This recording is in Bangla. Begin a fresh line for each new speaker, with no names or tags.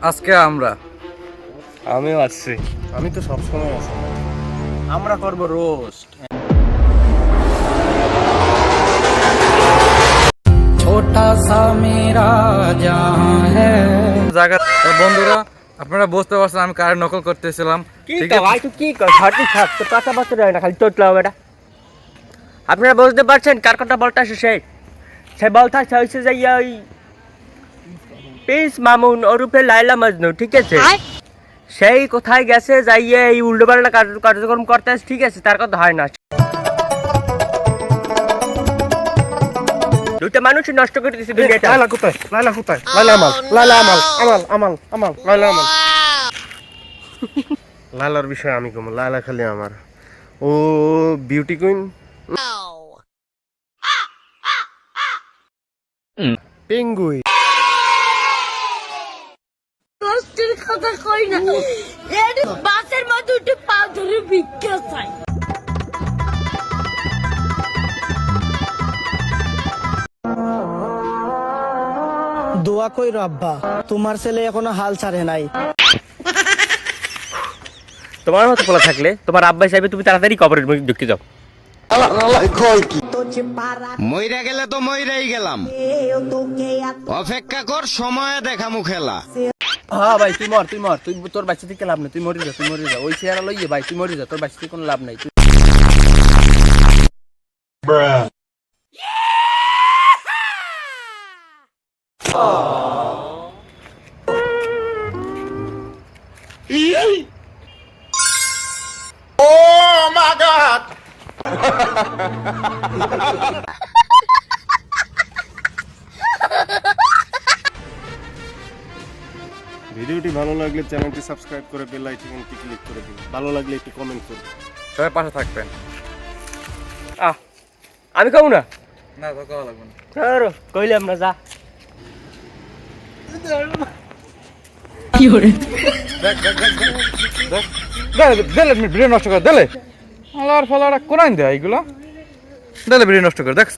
আজকে
আমিও আসছি। আমি তো সবসময় আছি।
আমরা করব রোস্ট।
ছোটা সা মেরা জাহাঁ হ্যায়। বন্ধুরা, আপনারা বুঝতে পারছেন আমি কার নকল করতেছিলাম। ঠিক আছে
ভাই তুই কি কর? ছাড় তো কথা বলতে হয় না, খালি তোতলাও বেটা। আপনারা বুঝতে পারছেন কার কথা বলতে আসে সেই বলতা হচ্ছে যে ওই প্রিন্স মামুন ওরূপে লাইলা মজনু, ঠিক আছে? সেই কোথায় গেছে যাইয়ে এই উল্টো পাল্টা কার্যক্রম করতে আসে, ঠিক আছে? তার কথা হয় না। দুইটা মানুষ নষ্ট করে দিছে দুনিয়াটা।
লাইলা কোথায়? লাইলা কোথায়? লাইলা আমাল, লাইলা আমাল, লাইলা আমাল। লাইলার বিষয় আমি কম, লাইলা খালি আমার। ও বিউটি কুইন, পেঙ্গুই।
কষ্টের কথা কই না, এর বাসের মধ্যে উঠে পা ধরে ভিক্ষা চাই।
দোয়া কই রব্বা, তোমার ছেলে এখনো হাল ছাড়ে নাই।
তোমার মতো পোলা থাকলে তোমার আব্বা হিসাবে তুমি তাড়াতাড়ি কবরের মধ্যে ঢুকে যাও।
মইরা গেলে তো মইরাই গেলাম, অপেক্ষা কর সময় দেখামু খেলা।
হ্যাঁ ভাই, তুই মর, তুই তোর বাচ্চা থেকে লাভ নেই, তুই মরে যা, ওই চেয়ারা লইয়ে ভাই তুই মরে যা, তোর বাচ্চা থেকে কোনো লাভ নাই। ভিডিওটি ভালো লাগলে চ্যানেলটি সাবস্ক্রাইব করে বেল আইকনটি ক্লিক করে দিন। ভালো লাগলে একটু কমেন্ট করুন।
সবাই পাশে থাকবেন।
আমি কব না,
না তো কওয়া লাগবে না।
ধরো কইলাম না, যা।
দেলে ভিডিও নষ্ট করে দেলে, আলার ফালার কোনাইন দেয় এইগুলো, দেলে ভিডিও নষ্ট করে দেখ।